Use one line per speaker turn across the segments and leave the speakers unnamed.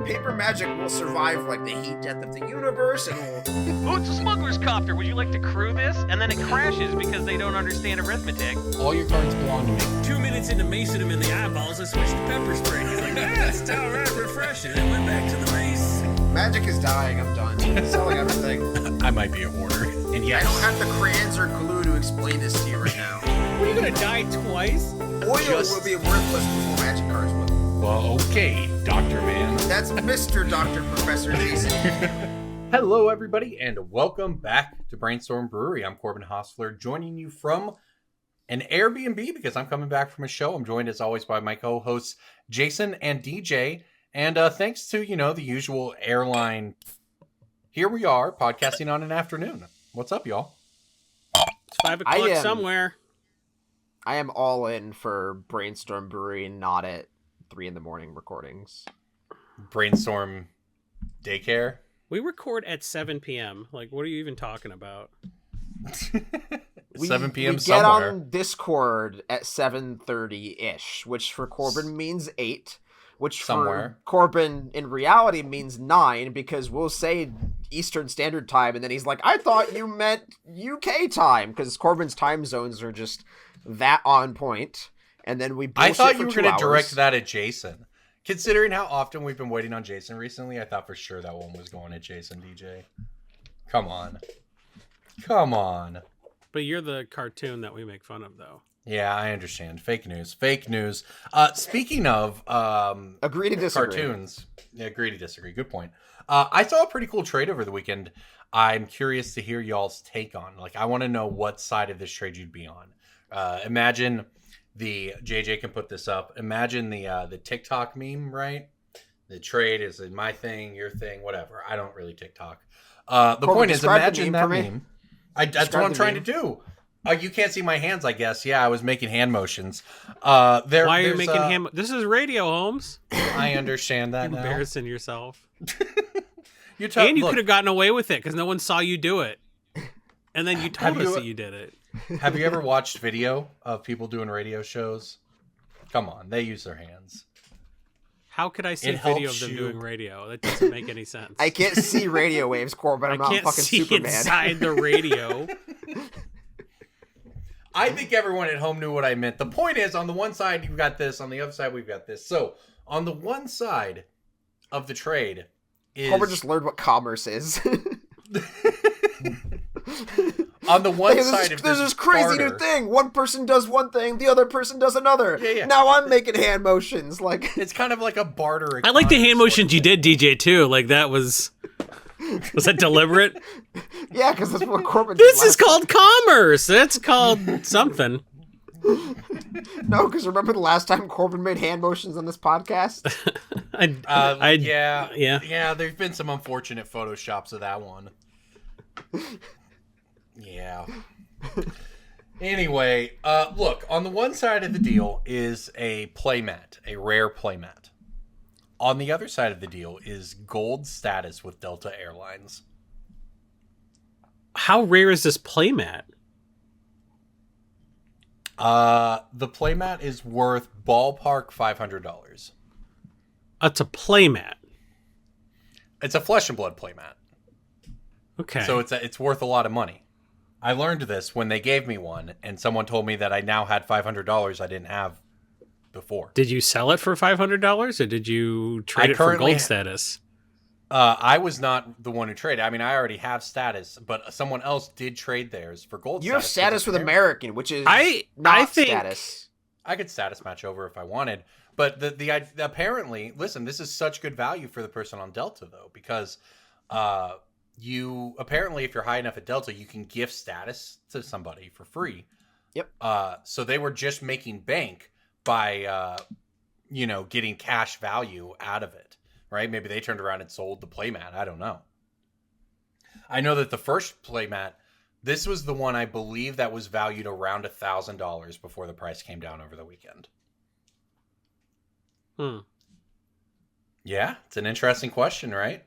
paper magic will survive like the heat death of the universe, and will...
Oh, it's a smuggler's copter. Would you like to crew this? And then it crashes because they don't understand arithmetic.
All your cards belong to me.
2 minutes into macing him in the eyeballs, I switched to pepper spray. He's like, it's all right, refreshing. And went back to the mace.
Magic is dying. I'm done. Selling everything.
I might be a hoarder. And yes,
I don't have the crayons or glue to explain this to you right now.
What, are you gonna die twice?
Oil will be worthless before magic cards will.
Well, okay, Dr. Man.
That's Mr. Dr. Professor Jason.
Hello, everybody, and welcome back to Brainstorm Brewery. I'm Corbin Hostler, joining you from an Airbnb because I'm coming back from a show. I'm joined, as always, by my co-hosts, Jason and DJ. And thanks to, the usual airline, here we are, podcasting on an afternoon. What's up, y'all?
It's 5 o'clock somewhere.
I am all in for Brainstorm Brewery and not at 3 a.m. recordings.
Brainstorm daycare?
We record at 7 p.m. Like, what are you even talking about?
7 p.m.
we
somewhere.
get on Discord at 7:30-ish, which for Corbin means 8, which
somewhere.
For Corbin in reality means 9, because we'll say Eastern Standard Time, and then he's like, I thought you meant UK time, because Corbin's time zones are just that on point. And then we bullshit
I thought
for
you were
2
going to
hours.
direct that at Jason. Considering how often we've been waiting on Jason recently, I thought for sure that one was going at Jason, DJ. Come on.
But you're the cartoon that we make fun of, though.
Yeah, I understand. Fake news. Speaking of
Agree to disagree.
Cartoons. Yeah, agree to disagree. Good point. I saw a pretty cool trade over the weekend. I'm curious to hear y'all's take on. Like, I want to know what side of this trade you'd be on. Imagine the JJ can put this up. Imagine the TikTok meme, right? The trade is my thing, your thing, whatever. I don't really TikTok. The
Corbin,
point is, imagine that
for me.
meme. That's what I'm trying to do. You can't see my hands, I guess. Yeah, I was making hand motions.
Why are you making hand? This is radio, Holmes.
I understand that.
You're embarrassing yourself.
You
could have gotten away with it because no one saw you do it, and then you told us that you did it.
Have you ever watched video of people doing radio shows? Come on, they use their hands.
How could I see
It
video of
helps
them
you.
doing radio? That doesn't make any sense.
I can't see radio waves, Corbin. I'm not
can't
fucking
see
Superman.
inside the radio.
I think everyone at home knew what I meant. The point is, on the one side, you've got this. On the other side, we've got this. So, on the one side of the trade is...
Corbin just learned what commerce is.
On the one side of
there's this crazy
barter,
new thing. One person does one thing, the other person does another.
Yeah.
Now I'm making hand motions. Like,
it's kind of like a barter.
I like the hand
economy
motions you did, DJ, too. Like, that was that deliberate?
yeah, because that's what Corbin.
This is called commerce. That's called something.
No, because remember the last time Corbin made hand motions on this podcast?
Yeah. There's been some unfortunate photoshops of that one. Yeah. Anyway, look, on the one side of the deal is a playmat, a rare playmat. On the other side of the deal is gold status with Delta Airlines.
How rare is this playmat?
The playmat is worth ballpark $500.
It's a playmat.
It's a flesh and blood playmat.
Okay.
So it's worth a lot of money. I learned this when they gave me one, and someone told me that I now had $500 I didn't have before.
Did you sell it for $500, or did you trade it for gold status?
I was not the one who traded. I mean, I already have status, but someone else did trade theirs for gold.
You have status with American, which is
I think
status.
I could status match over if I wanted, but the apparently, listen, this is such good value for the person on Delta though, because you apparently, if you're high enough at Delta, you can gift status to somebody for free.
Yep.
So they were just making bank by getting cash value out of it. Right? Maybe they turned around and sold the playmat. I don't know. I know that the first playmat, this was the one I believe that was valued around $1,000 before the price came down over the weekend. Yeah, it's an interesting question, right?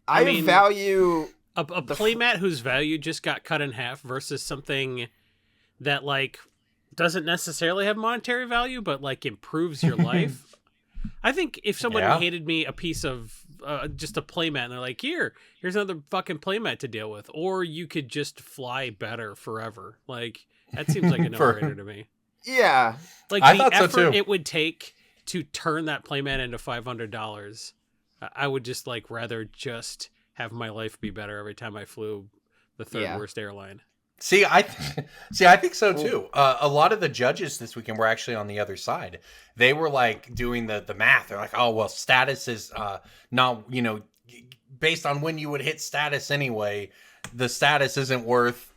I mean, value
a playmat whose value just got cut in half versus something that like doesn't necessarily have monetary value, but like improves your life. I think if someone handed me a piece of just a playmat, and they're like, here's another fucking playmat to deal with, or you could just fly better forever. Like that seems like a no-brainer to me.
Yeah.
Like
I
the
thought so,
effort
too.
it would take to turn that playmat into $500, I would just like rather just have my life be better every time I flew the third worst airline.
See, I think so too. A lot of the judges this weekend were actually on the other side. They were like doing the math. They're like, oh well, status is not, based on when you would hit status anyway. The status isn't worth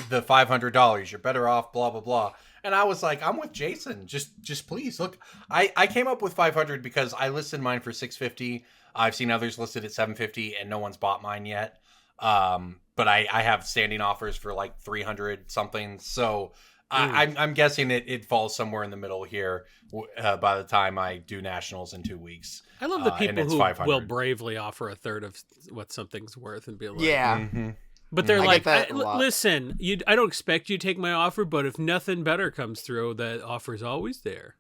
the $500. You're better off, blah blah blah. And I was like, I'm with Jason. Just please look. I came up with 500 because I listed mine for 650. I've seen others listed at 750, and no one's bought mine yet. But I have standing offers for like 300 something. So I'm guessing it falls somewhere in the middle here by the time I do nationals in 2 weeks.
I love the people who
500.
will bravely offer a third of what something's worth and be like,
Yeah.
Mm-hmm.
But they're
I
like,
get that a lot.
listen, I don't expect you to take my offer, but if nothing better comes through, that offer's always there.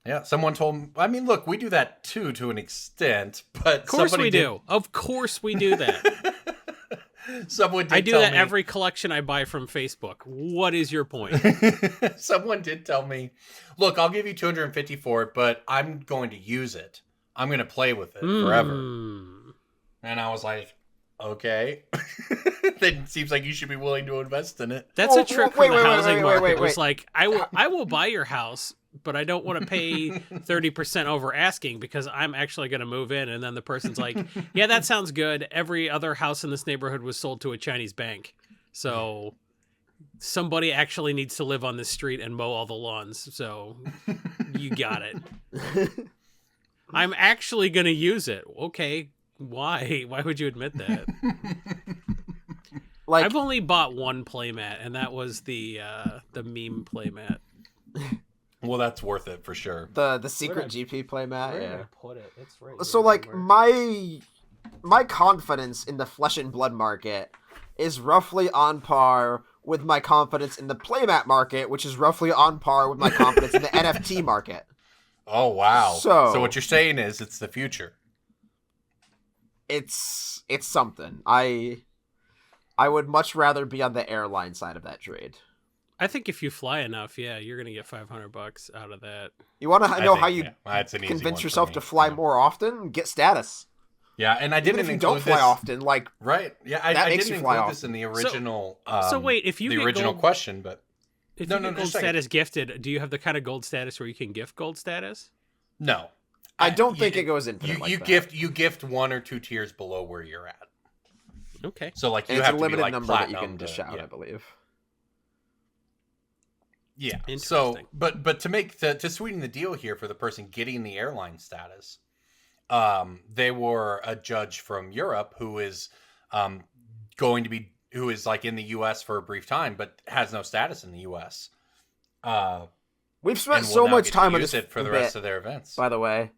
Yeah, someone told me. I mean, look, we do that too, to an extent. But
Of course
somebody
we do. Of course we do that.
Someone did
I do
tell
that
me,
every collection I buy from Facebook. What is your point?
Someone did tell me, look, I'll give you 250 for it, but I'm going to use it. I'm going to play with it forever. And I was like, okay. Then it seems like you should be willing to invest in it.
That's a
Oh,
trick
wait,
from the
wait, wait,
housing
wait,
market.
wait,
It was
wait.
like, I will buy your house, but I don't want to pay 30% over asking because I'm actually going to move in. And then the person's like, yeah, that sounds good. Every other house in this neighborhood was sold to a Chinese bank. So somebody actually needs to live on this street and mow all the lawns. So you got it. I'm actually going to use it. Okay. Why? Why would you admit that?
Like,
I've only bought one playmat, and that was the meme playmat.
Well, that's worth it for sure.
the secret GP playmat.
Where did
Yeah.
I put it? It's right.
So
here
like
somewhere.
my confidence in the flesh and blood market is roughly on par with my confidence in the playmat market, which is roughly on par with my confidence in the NFT market.
Oh, wow.
So
what you're saying is it's the future.
It's something. I would much rather be on the airline side of that trade.
I think if you fly enough, yeah, you're gonna get $500 out of that.
You want to know
think,
how you
that's an easy one
convince
for
yourself
me.
to fly
Yeah.
more often? Get status.
Yeah, and I
Even
didn't
if you
include
don't fly
this.
often, like
Right. Yeah,
That
I
makes
didn't
you fly
include
off.
this in the original
So wait, if you
the
get
original
gold-
question, but
If
No,
you
no,
get
just a
gold
second.
status gifted, do you have the kind of gold status where you can gift gold status?
no.
I don't think it goes infinite
You
like that.
you gift 1 or 2 tiers below where you're at.
Okay.
So like you
And it's
have
a
to be
limited
like
number
platinum
that you can
to-
dish out,
yeah.
I believe.
Yeah. So,
Interesting.
but to make to sweeten the deal here for the person getting the airline status, they were a judge from Europe who is who is like in the U.S. for a brief time, but has no status in the U.S.
We've spent
and will
so
now
much
get to
time on
use
this
it for the
bit,
rest of their events.
by the way.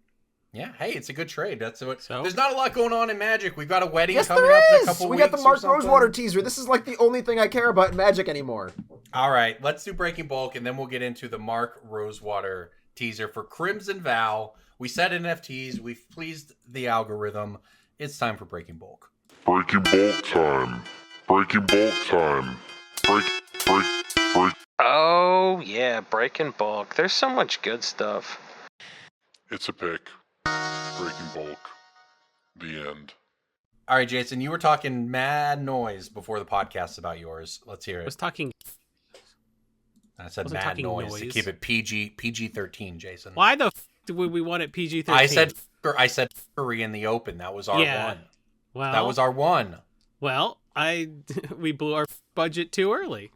Yeah. Hey, it's a good trade. That's what.
So?
There's not a lot going on in Magic. We've got a wedding
Yes,
coming
there
up in a
is.
couple
We
weeks.
got the
or
Mark
something.
Rosewater teaser. This is like the only thing I care about in Magic anymore.
All right, let's do Breaking Bulk, and then we'll get into the Mark Rosewater teaser for Crimson Vow. We said NFTs. We've pleased the algorithm. It's time for Breaking Bulk.
Breaking bulk time. Breaking bulk time. Break.
Oh, yeah, Breaking Bulk. There's so much good stuff.
It's a pick. Breaking bulk. The end.
All right, Jason, you were talking mad noise before the podcast about yours. Let's hear
I was
it.
talking.
I said
wasn't
mad
talking
noise to
noise.
keep it PG-13, Jason.
Why the would we want it PG-13?
I said fuckery in the open. That was our one.
Well,
That was our one.
Well, we blew our budget too early.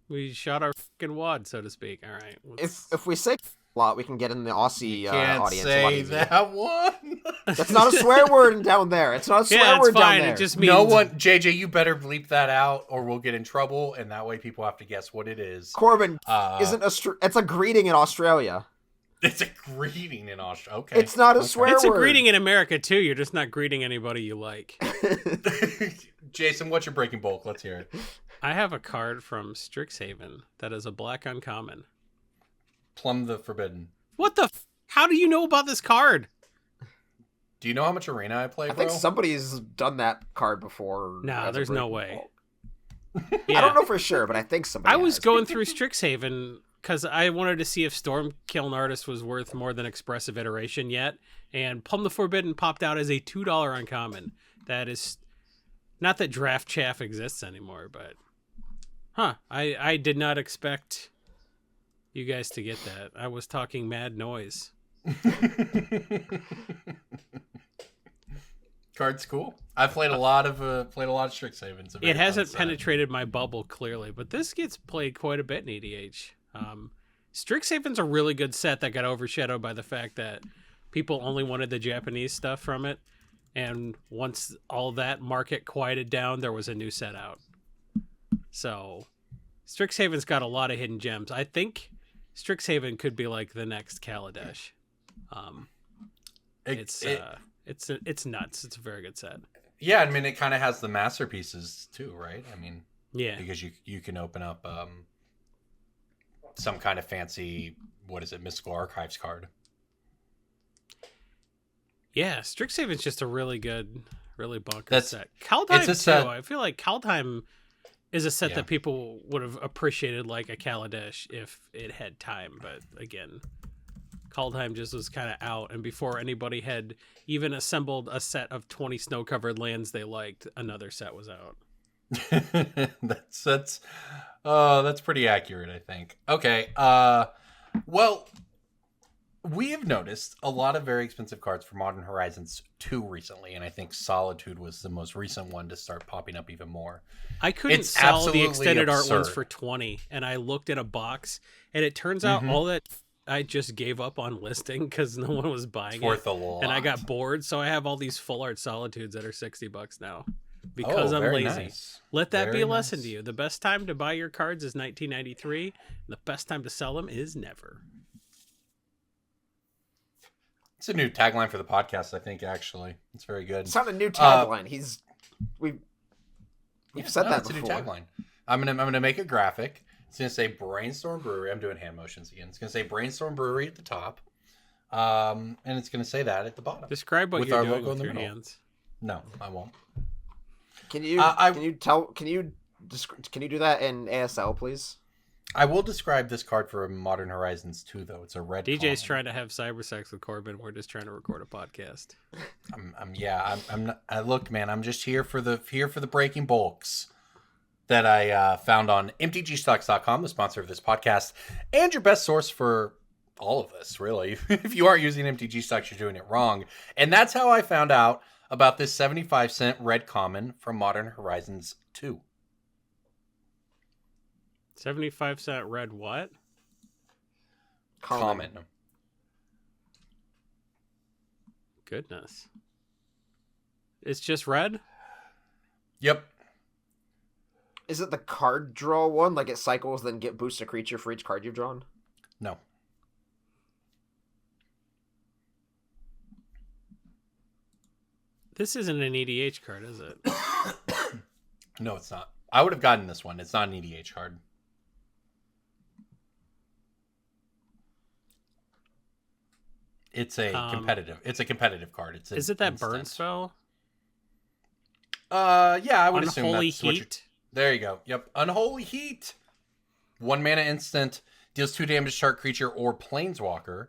We shot our fucking wad, so to speak. All right.
If we say a lot, we can get in the Aussie
Can't
audience a lot
say
easier.
that one.
That's not a swear word down there. It's not a swear
yeah, it's
word down
fine.
there.
It just means
No one, JJ, you better bleep that out, or we'll get in trouble, and that way people have to guess what it is.
Corbin
Uh,
isn't it's a greeting in Australia.
It's a greeting in Australia. Okay,
It's not a
Okay.
swear
It's a
word.
greeting in America too. You're just not greeting anybody you like.
Jason, what's your breaking bulk? Let's hear it.
I have a card from Strixhaven that is a black uncommon.
Plumb the Forbidden.
What the? How do you know about this card?
Do you know how much Arena I play,
I
bro?
think somebody's done that card before.
Nah,
as a
there's no
Breaking
way.
Bolt.
Yeah.
I don't know for sure, but I think somebody
I was
has.
going through Strixhaven because I wanted to see if Stormkiln Artist was worth more than Expressive Iteration yet, and Plum the Forbidden popped out as a $2 uncommon. That is not that Draft Chaff exists anymore, but I did not expect you guys to get that. I was talking mad noise.
Card's cool. I've played a lot of Strixhaven.
It hasn't penetrated my bubble clearly, but this gets played quite a bit in EDH. Strixhaven's a really good set that got overshadowed by the fact that people only wanted the Japanese stuff from it, and once all that market quieted down, there was a new set out. So Strixhaven's got a lot of hidden gems. I think Strixhaven could be like the next Kaladesh. It's nuts. It's a very good set.
Yeah, I mean, it kind of has the masterpieces too, right? I mean,
yeah,
because you can open up some kind of fancy, Mystical Archives card.
Yeah, Strixhaven's just a really good, really bonkers
That's-
set. Kaldheim
it's a
too.
set-
I feel like Kaldheim is a set
Yeah.
that people would have appreciated like a Kaladesh if it had time. But again, Kaldheim just was kind of out, and before anybody had even assembled a set of 20 snow-covered lands they liked, another set was out.
That's pretty accurate, I think. Okay. Well, we have noticed a lot of very expensive cards for Modern Horizons 2 recently, and I think Solitude was the most recent one to start popping up even more.
I couldn't
It's
sell the
absolutely
extended art ones
absurd.
for 20, and I looked at a box, and it turns out all that I just gave up on listing because no one was buying
It's
it.
worth a lot.
And I got bored, so I have all these full art Solitudes that are $60 now because I'm
very
lazy.
nice.
Let that be
Very
a lesson
nice.
to you. The best time to buy your cards is 1993. And the best time to sell them is never.
It's a new tagline for the podcast, I think, actually. It's very good.
It's not a new tagline. We've said that
it's
before.
a new tagline. I'm gonna make a graphic. It's gonna say Brainstorm Brewery. I'm doing hand motions again. It's gonna say Brainstorm Brewery at the top, and it's gonna say that at the bottom.
Describe what
With
you're
our
doing
logo in
with
the
your
middle.
hands.
No, I won't.
Can you do that in ASL, please?
I will describe this card for Modern Horizons 2, though. It's a red.
DJ's
common.
trying to have cyber sex with Corbin. We're just trying to record a podcast.
I'm not. Look, man, I'm just here for the breaking bulks that I found on mtgstocks.com, the sponsor of this podcast, and your best source for all of this, really. If you aren't using MTG stocks, you're doing it wrong. And that's how I found out about this 75-cent red common from Modern Horizons 2.
75-cent red what?
Common.
Goodness. It's just red?
Yep.
Is it the card draw one? Like it cycles, then get boost a creature for each card you've drawn?
No.
This isn't an EDH card, is it?
No, it's not. I would have gotten this one. It's not an EDH card. It's a competitive. It's a competitive card.
Is it that
instant.
burn spell?
Yeah, I would assume
Unholy
that's what you're...
Heat?
There you go. Yep. Unholy Heat. 1 mana instant. Deals 2 damage to target creature or planeswalker.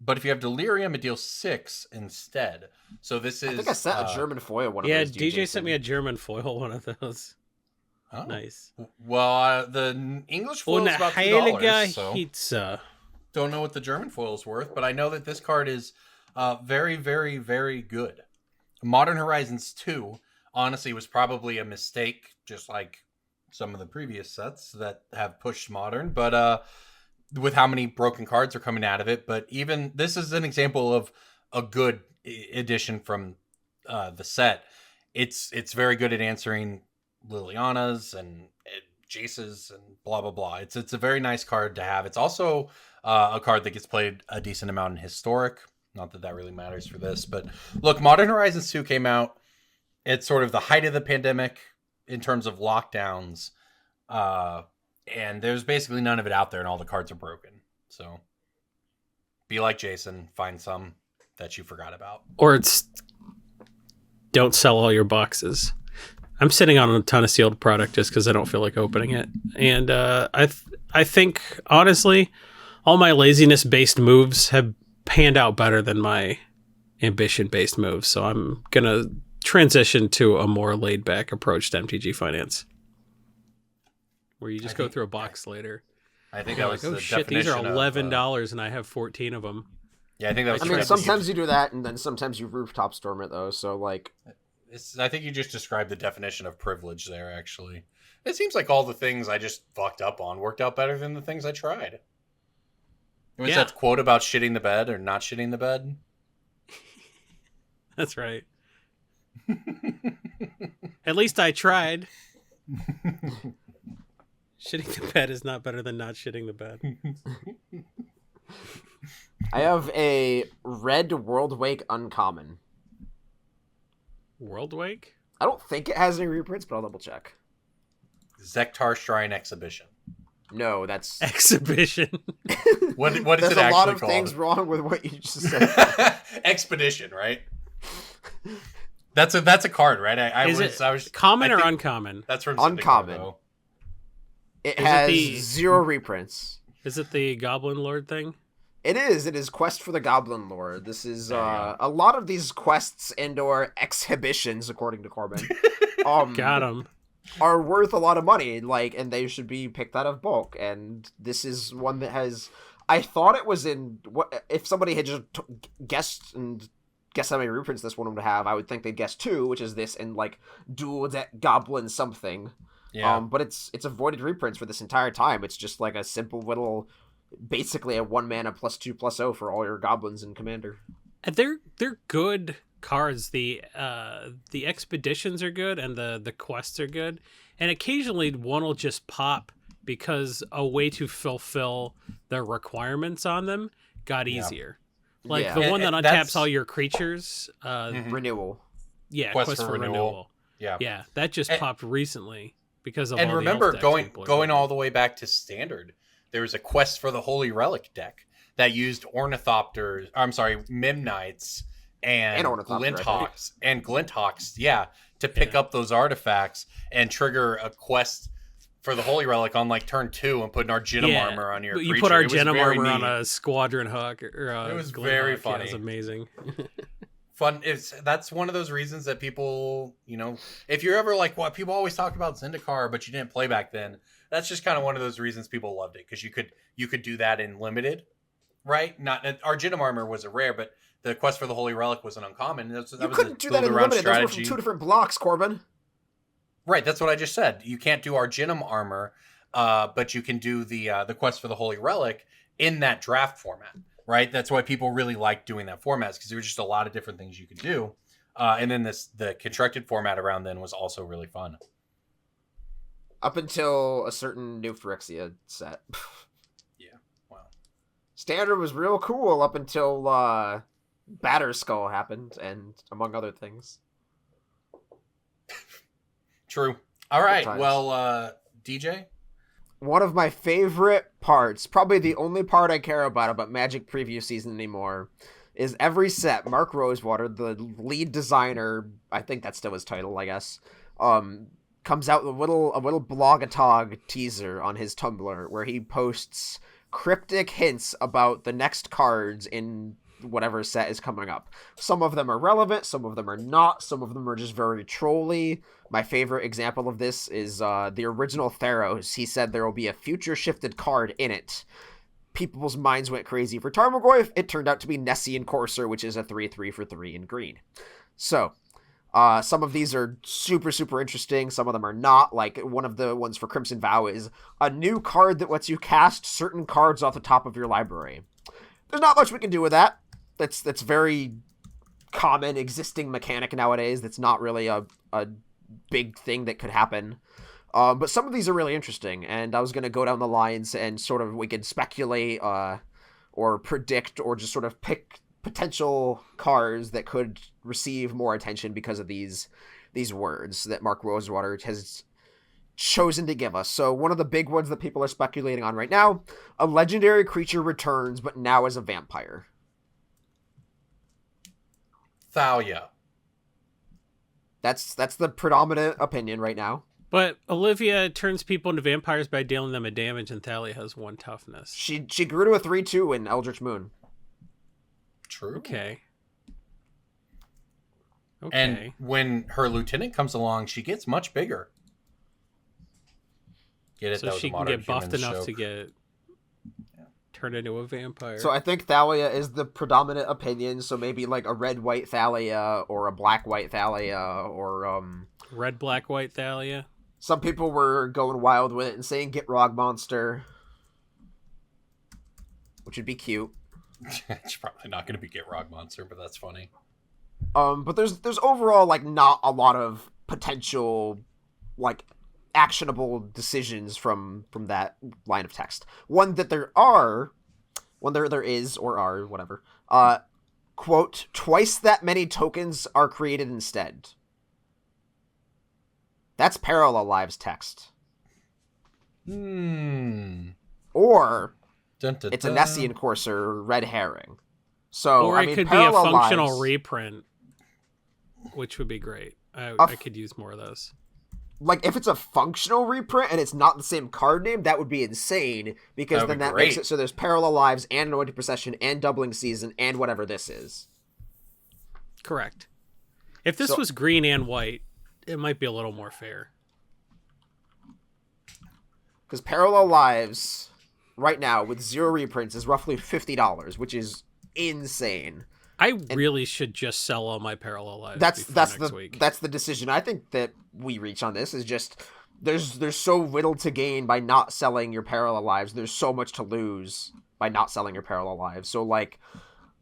But if you have Delirium, it deals 6 instead. So this is...
I think I sent a German foil one of
Yeah,
those.
DJ sent me a German foil one of those.
Oh.
Nice.
Well, the English foil is about $2,
Heilige
so
Hitze.
don't know what the German foil is worth, but I know that this card is very, very, very good. Modern Horizons 2, honestly, was probably a mistake, just like some of the previous sets that have pushed Modern, but with how many broken cards are coming out of it. But even this is an example of a good addition from the set. It's very good at answering Liliana's and Jace's and blah blah blah. It's a very nice card to have. It's also a card that gets played a decent amount in Historic. Not that that really matters for this, but look, Modern Horizons 2 came out at sort of the height of the pandemic in terms of lockdowns, and there's basically none of it out there, and all the cards are broken. So be like Jason, find some, that you forgot about.
Or it's don't sell all your boxes. I'm sitting on a ton of sealed product just because I don't feel like opening it. And I think, honestly, all my laziness-based moves have panned out better than my ambition-based moves. So I'm going to transition to a more laid-back approach to MTG Finance, where you just go through a box later.
I think that was
like, oh
the
shit, these are
definition
$11 and I have 14 of them.
Yeah, I think that was.
I mean, sometimes you do that, and then sometimes you rooftop storm it, though. So, like,
I think you just described the definition of privilege there. Actually, it seems like all the things I just fucked up on worked out better than the things I tried. It was that quote about shitting the bed or not shitting the bed.
That's right. At least I tried. Shitting the bed is not better than not shitting the bed.
I have a red World Wake uncommon.
World Wake?
I don't think it has any reprints, but I'll double check.
Zektar Shrine Exhibition.
No, that's
What
Exhibition.
is it actually called?
There's a lot of things wrong with what you just said.
Expedition, right? That's a card, right? I was
common or uncommon?
That's from
uncommon.
Syndico.
It has 0 reprints.
Is it the Goblin Lord thing?
It is. It is Quest for the Goblin Lord. This is a lot of these quests and/or exhibitions, according to Corbin.
Got him.
Are worth a lot of money, like, and they should be picked out of bulk. And this is one that has. I thought it was in. What if somebody had just guessed how many reprints this one would have? I would think they'd guess 2, which is this and like Duel Deck Goblin something.
Yeah.
But it's avoided reprints for this entire time. It's just like a simple little. Basically a 1 mana +2/+0 for all your goblins in Commander.
They're good cards. The expeditions are good and the quests are good. And occasionally one will just pop because a way to fulfill the requirements on them got easier. Like the one that untaps all your creatures.
Renewal.
Yeah, Quest for Renewal.
Yeah.
Yeah, that just popped recently because of all the
remember
elf decks
going all the way back to Standard. There was a Quest for the Holy Relic deck that used Ornithopters. I'm sorry, Mimnites and Glinthawks. Yeah, to pick up those artifacts and trigger a quest for the Holy Relic on like turn 2 and put an Arginum armor on your creature.
You put Arginum armor on a Squadron Hawk.
It was very funny.
Yeah, it was amazing.
Fun. That's one of those reasons that people, if you're ever like, what people always talk about Zendikar, but you didn't play back then. That's just kind of one of those reasons people loved it, because you could do that in limited, right? Not Arginum armor was a rare, but the Quest for the Holy Relic was an uncommon.
You couldn't do that in limited. Those were from 2 different blocks, Corbin.
Right, that's what I just said. You can't do Arginum armor, but you can do the Quest for the Holy Relic in that draft format, right? That's why people really like doing that format, because there were just a lot of different things you could do. And then the constructed format around then was also really fun.
Up until a certain new Phyrexia set.
Yeah, wow.
Standard was real cool up until Batterskull happened, and among other things.
True. All right, well, DJ?
One of my favorite parts, probably the only part I care about Magic preview season anymore, is every set, Mark Rosewater, the lead designer, I think that's still his title, I guess, comes out with a little blog-a-tog teaser on his Tumblr where he posts cryptic hints about the next cards in whatever set is coming up. Some of them are relevant, some of them are not, some of them are just very trolly. My favorite example of this is the original Theros. He said there will be a future-shifted card in it. People's minds went crazy for Tarmogoyf. It turned out to be Nessian Courser, which is a 3/3 for 3 in green. So, some of these are super, super interesting. Some of them are not. Like, one of the ones for Crimson Vow is a new card that lets you cast certain cards off the top of your library. There's not much we can do with that. That's very common existing mechanic nowadays. That's not really a big thing that could happen. But some of these are really interesting, and I was going to go down the lines and sort of we could speculate or predict or just sort of pick potential cards that could receive more attention because of these words that Mark Rosewater has chosen to give us. So one of the big ones that people are speculating on right now, a legendary creature returns, but now as a vampire.
Thalia.
That's the predominant opinion right now.
But Olivia turns people into vampires by dealing them a damage, and Thalia has 1 toughness.
She grew to a 3/2 in Eldritch Moon.
True.
Okay.
And when her lieutenant comes along, she gets much bigger. Get it?
So
That was
she
a
can
modern
get buffed
human
enough
joke.
to get turned into a vampire.
So I think Thalia is the predominant opinion. So maybe like a red-white Thalia or a black-white Thalia or
Red, black, white Thalia.
some people were going wild with it and saying get Rog Monster, which would be cute.
It's probably not going to be Get Rog Monster, but that's funny.
But there's overall like not a lot of potential like actionable decisions from that line of text. One that there is or are whatever. Quote, twice that many tokens are created instead. That's Parallel Lives text. Or
Dun, dun,
it's a
dun.
Nessian Courser red herring. So
Or
I
it
mean,
could be a
Parallel
functional
Lives-
reprint, which would be great. I could use more of those.
Like, if it's a functional reprint and it's not the same card name, that would be insane, because
That would
then
be
that makes
great.
it so there's Parallel Lives and Anointed Procession and Doubling Season and whatever this is.
Correct. If this
So-
was green and white, it might be a little more fair.
Because Parallel Lives, right now, with 0 reprints, is roughly $50, which is insane.
I really should just sell all my Parallel Lives
That's
before
that's
next
the
week.
that's the decision I think that we reach on this, is just there's so little to gain by not selling your Parallel Lives. There's so much to lose by not selling your Parallel Lives. So like,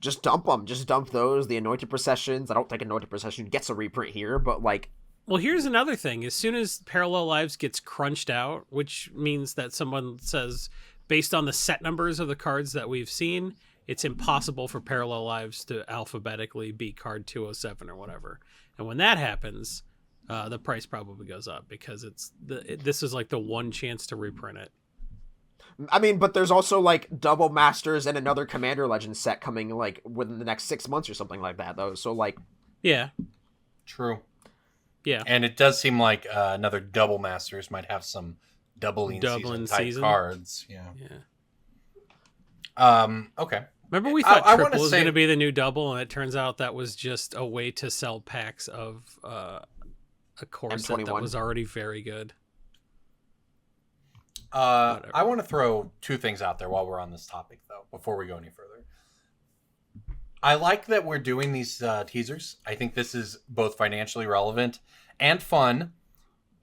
just dump them. Just dump those. The Anointed Processions. I don't think Anointed Procession gets a reprint here, but like,
Well, here's another thing. As soon as Parallel Lives gets crunched out, which means that someone says, based on the set numbers of the cards that we've seen, it's impossible for Parallel Lives to alphabetically be card 207 or whatever. And when that happens, the price probably goes up, because this is like the one chance to reprint it.
I mean, but there's also like Double Masters and another Commander Legends set coming like within the next 6 months or something like that, though. So like,
Yeah.
True.
Yeah.
And it does seem like another Double Masters might have some doubling season type
season.
cards. Yeah. Okay.
Remember we thought
I wanna
triple was
say-
going to be the new double, and it turns out that was just a way to sell packs of a core set that
M21.
was already very good.
I want to throw 2 things out there while we're on this topic, though, before we go any further. I like that we're doing these teasers. I think this is both financially relevant and fun.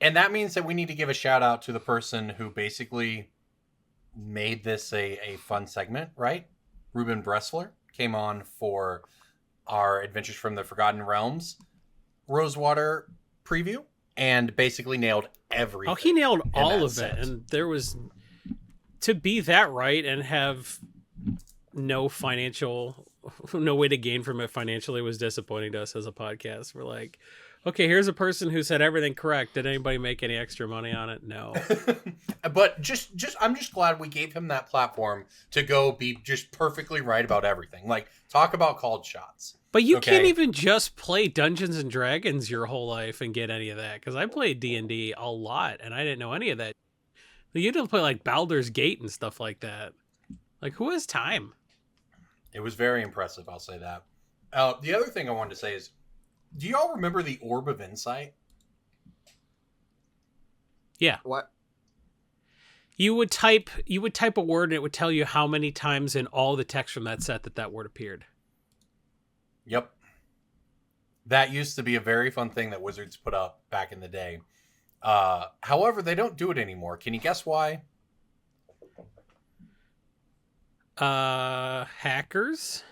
And that means that we need to give a shout out to the person who basically made this a fun segment, right? Ruben Bressler came on for our Adventures from the Forgotten Realms Rosewater preview and basically nailed everything.
Oh, he nailed
in
all
that
of
set.
it, and there was, to be that right and have no way to gain from it financially was disappointing to us as a podcast. We're like, okay, here's a person who said everything correct. Did anybody make any extra money on it? No.
But just I'm just glad we gave him that platform to go be just perfectly right about everything. Like, talk about called shots.
But you
Okay.
can't even just play Dungeons and Dragons your whole life and get any of that, because I played D&D a lot and I didn't know any of that. You had to play like Baldur's Gate and stuff like that. Like, who has time?
It was very impressive, I'll say that. The other thing I wanted to say is, do y'all remember the Orb of Insight?
Yeah.
what?
You would type a word and it would tell you how many times in all the text from that set that word appeared.
Yep. That used to be a very fun thing that Wizards put up back in the day. However, they don't do it anymore. Can you guess why?
Hackers?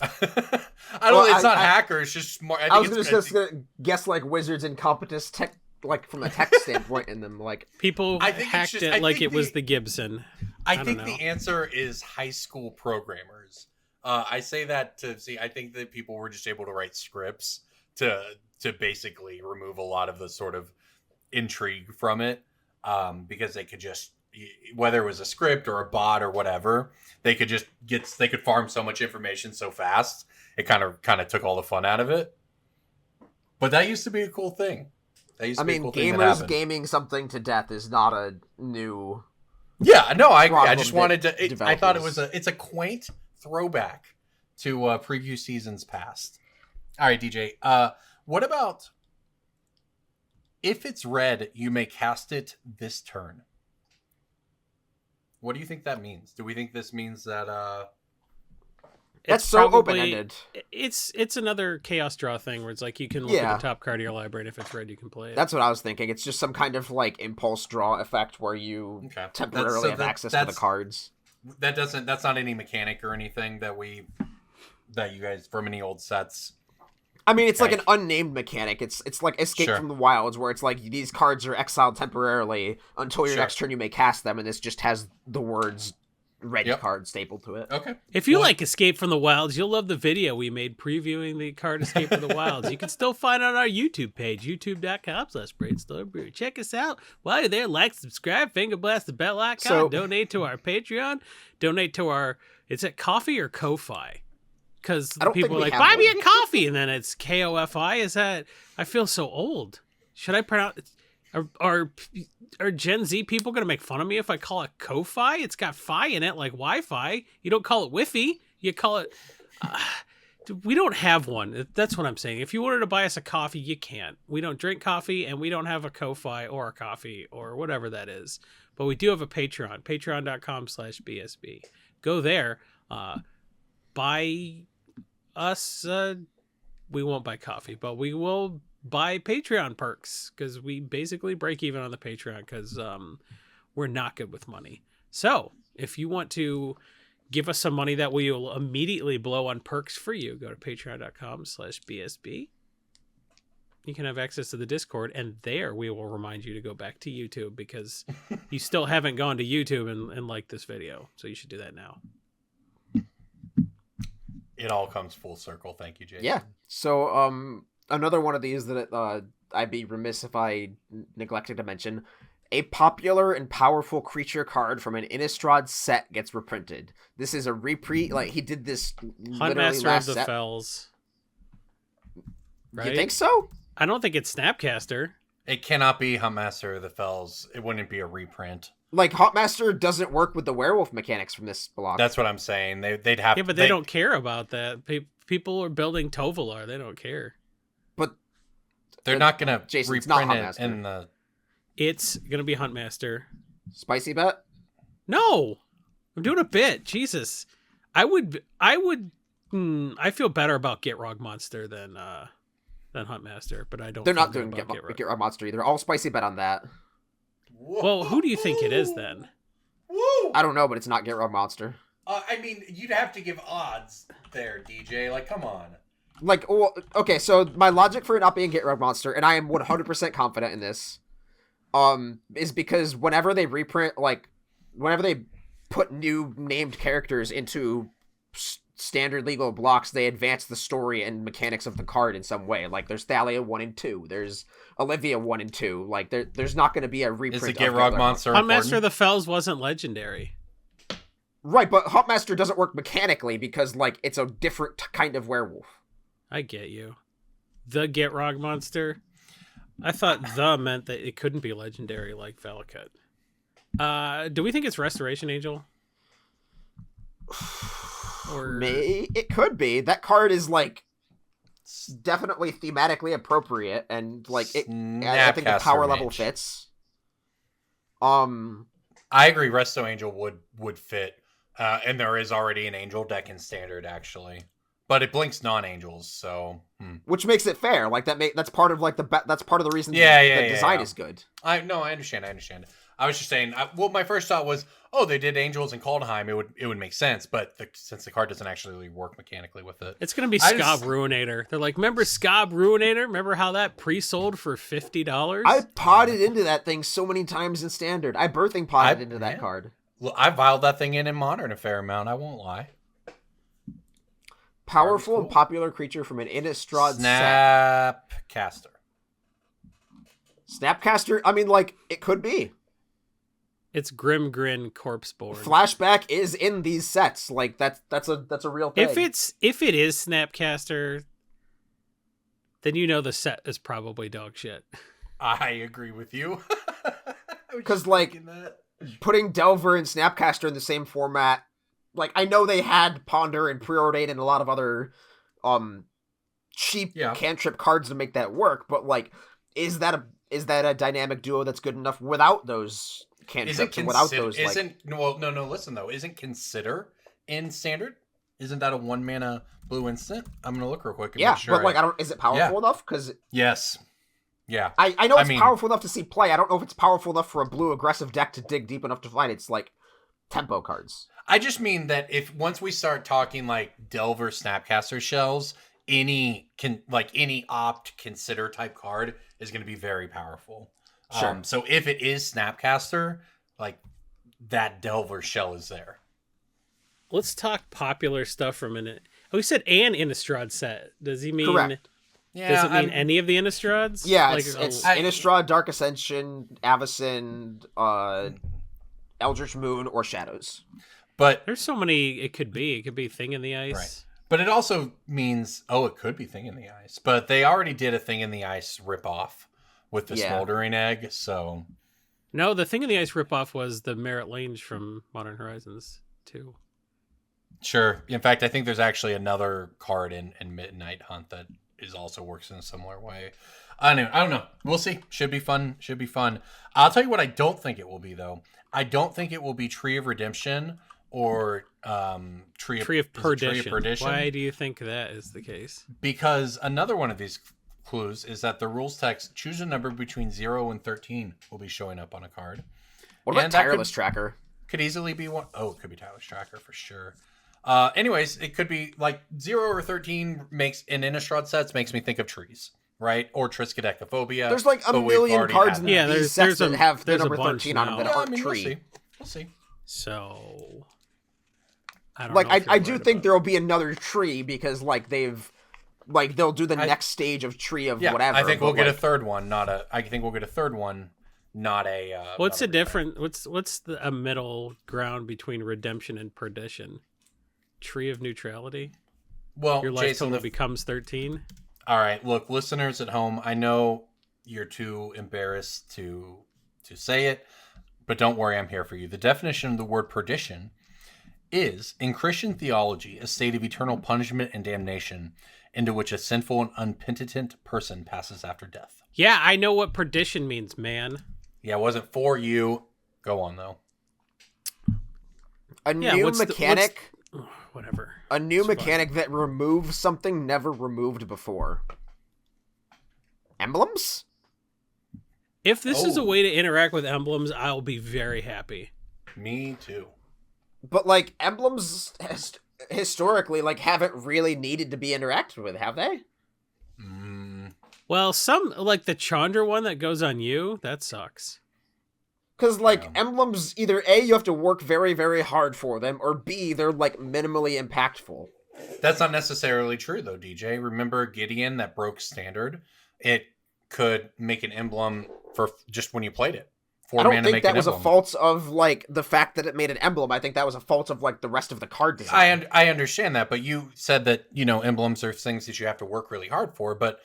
It's not hackers, just more.
I was just gonna guess like Wizards incompetence tech, like from a tech standpoint, and them like
People
I think it's
hacked
just-
it
I
like
think
it was
the-
the Gibson.
I
don't
think
know.
the answer is high school programmers. I say that to see. I think that people were just able to write scripts to basically remove a lot of the sort of intrigue from it, because they could just, whether it was a script or a bot or whatever, they could farm so much information so fast, it kind of took all the fun out of it. But that used to be a cool thing.
I mean, gamers gaming something to death is not a new.
Yeah, no, I agree. I
problem
just
that
wanted to. I thought
developers-
it's a quaint throwback to preview seasons past. All right, DJ. What about if it's red, you may cast it this turn? What do you think that means? Do we think this means that?
That's
It's
so
probably-
open-ended.
It's another chaos draw thing where it's like you can look at the top card of your library, and if it's red, you can play it.
That's what I was thinking. It's just some kind of like impulse draw effect where you
Okay.
temporarily have access to the cards.
That's not any mechanic or anything that you guys from any old sets.
I mean, it's like
Okay.
an unnamed mechanic. It's like Escape
Sure.
from the Wilds, where it's like these cards are exiled temporarily until your
Sure.
next turn you may cast them, and this just has the words red
Yep.
card stapled to it.
Okay.
If you
Well-
like Escape from the Wilds, you'll love the video we made previewing the card Escape from the Wilds. You can still find it on our YouTube page, youtube.com/Brainstorm Brewery. Check us out. While you're there, like, subscribe, finger blast the bell icon,
So-
donate to our Patreon, donate to our, is it Coffee or Ko-Fi? Because
I don't
people are
think we
like,
have
buy me
one.
a coffee, and then it's Kofi. Is that, I feel so old. Should I pronounce, are Gen Z people going to make fun of me if I call it Ko-Fi? It's got Fi in it, like Wi-Fi. You don't call it Wi-Fi. You call it... we don't have one. That's what I'm saying. If you wanted to buy us a coffee, you can't. We don't drink coffee, and we don't have a Ko-Fi or a coffee or whatever that is. But we do have a Patreon, patreon.com/BSB. Go there. Buy us... we won't buy coffee, but we will buy Patreon perks because we basically break even on the Patreon because we're not good with money. So if you want to give us some money that we will immediately blow on perks for you, go to patreon.com/BSB. You can have access to the Discord, and there we will remind you to go back to YouTube because you still haven't gone to YouTube and liked this video. So you should do that now.
It all comes full circle. Thank you, Jason.
Yeah. So, another one of these that I'd be remiss if I neglected to mention. A popular and powerful creature card from an Innistrad set gets reprinted. This is a reprint. Like, he did this literally
Huntmaster of
last
the
set.
Fells. Right?
You think so?
I don't think it's Snapcaster.
It cannot be Huntmaster of the Fells. It wouldn't be a reprint.
Like, Huntmaster doesn't work with the werewolf mechanics from this block.
That's what I'm saying. They'd have.
Yeah, but they don't care about that. People are building Tovolar. They don't care.
But
They're not gonna
Jason, it's not
reprint it
Huntmaster.
in the.
It's gonna be Huntmaster.
Spicy bet?
No, I'm doing a bit. Jesus, I feel better about Get Rog Monster than Huntmaster, but I don't.
They're
feel
not
good
doing
about
Get Rod Monster either. All spicy bet on that.
Well, who do you think it is then?
Woo!
I don't know, but it's not Get Rod Monster.
I mean, you'd have to give odds there, DJ. Like, come on.
Like, well, okay, so my logic for it not being Get Rug Monster, and I am 100% confident in this, is because whenever they reprint, like, whenever they put new named characters into standard legal blocks, they advance the story and mechanics of the card in some way. Like, there's Thalia 1 and 2, there's Olivia 1 and 2, like, there's not going to be a reprint
Is the
of
Get Rog
Rug
Monster
Huntmaster
important?
of the Fells wasn't legendary.
Right, but Huntmaster doesn't work mechanically because, like, it's a different kind of werewolf.
I get you. The Get Rog Monster. I thought the meant that it couldn't be legendary like Valakut. Do we think it's Restoration Angel? Or
It could be. That card is, like, definitely thematically appropriate, and, like, I think the power
Snapcaster
level
Mage.
fits.
I agree. Resto Angel would fit, and there is already an Angel deck in Standard actually, but it blinks non-angels, so.
Which makes it fair. Like, that's part of, like, that's part of the reason
Yeah,
the design
yeah.
is good.
I understand. I was just saying. My first thought was, they did Angels and Kaldheim. It would make sense, but since the card doesn't actually work mechanically with it,
it's gonna be
I
Scob
just-
Ruinator. They're like, remember Scob Ruinator? Remember how that pre-sold for $50?
I potted into that thing so many times in Standard. I birthing potted into that
yeah.
card.
Look, I viled that thing in Modern a fair amount. I won't lie.
Powerful
cool.
and popular creature from an Innistrad set.
Snapcaster.
Snapcaster, I mean, like, it could be.
It's Grim Grin Corpse Board.
Flashback is in these sets. Like that's a real thing.
If it is Snapcaster, then you know the set is probably dog shit.
I agree with you.
Because like putting Delver and Snapcaster in the same format, like I know they had Ponder and Preordain and a lot of other cheap cantrip cards to make that work, but like is that a dynamic duo that's good enough without those cantrips and without those
listen though, isn't Consider in Standard? Isn't that a 1 mana blue instant? I'm gonna look real quick and make sure.
But like is it powerful enough? Because
yes. Yeah.
I know it's powerful enough to see play. I don't know if it's powerful enough for a blue aggressive deck to dig deep enough to find its like tempo cards.
I just mean that if once we start talking like Delver Snapcaster shells, any opt Consider type card is going to be very powerful.
Sure.
So if it is Snapcaster, like that Delver shell is there.
Let's talk popular stuff for a minute. Oh, he said an Innistrad set. Does he mean?
Correct.
Yeah, does it mean any of the Innistrads?
Yeah,
like,
it's Innistrad, Dark Ascension, Avacyn, Eldritch Moon, or Shadows.
But
there's so many it could be. It could be Thing in the Ice.
Right. But it also means, it could be Thing in the Ice. But they already did a Thing in the Ice ripoff with the Smoldering Egg, so...
No, the Thing in the Ice ripoff was the Merit Lange from Modern Horizons 2.
Sure. In fact, I think there's actually another card in Midnight Hunt that also works in a similar way. I don't know. We'll see. Should be fun. I'll tell you what I don't think it will be, though. I don't think it will be Tree of Redemption or Tree of Perdition.
Why do you think that is the case?
Because another one of these clues is that the rules text, choose a number between 0 and 13 will be showing up on a card.
What about Tireless Tracker?
Could easily be one. Oh, it could be Tireless Tracker for sure. Anyways, it could be like 0 or 13 makes in Innistrad sets makes me think of trees, right? Or Triskaidekaphobia.
There's like a million cards in these sets that have the number 13 on them that aren't tree.
We'll see.
So, I don't
know.
Like,
I do think there will be another tree because like they'll do the next stage of tree of whatever.
I think we'll get a third one, not a. I think we'll get a third one, not a.
What's the difference? What's a middle ground between redemption and perdition? Tree of neutrality.
Well,
your life
Jason,
total becomes 13.
All right, look, listeners at home, I know you're too embarrassed to say it, but don't worry, I'm here for you. The definition of the word perdition is, in Christian theology, a state of eternal punishment and damnation into which a sinful and unpenitent person passes after death.
Yeah, I know what perdition means, man.
Yeah, it wasn't for you. Go on, though.
A new mechanic...
Whatever.
A new mechanic that removes something never removed before. Emblems?
If this is a way to interact with emblems, I'll be very happy.
Me too.
But like emblems historically like haven't really needed to be interacted with, have they?
Well, some like the Chandra one that goes on you, that sucks.
Because, like, emblems, either A, you have to work very, very hard for them, or B, they're, like, minimally impactful.
That's not necessarily true, though, DJ. Remember Gideon that broke Standard? It could make an emblem for just when you played it.
I don't think that was a fault of, like, the fact that it made an emblem. I think that was a fault of, like, the rest of the card design.
I understand that, but you said that, emblems are things that you have to work really hard for, but...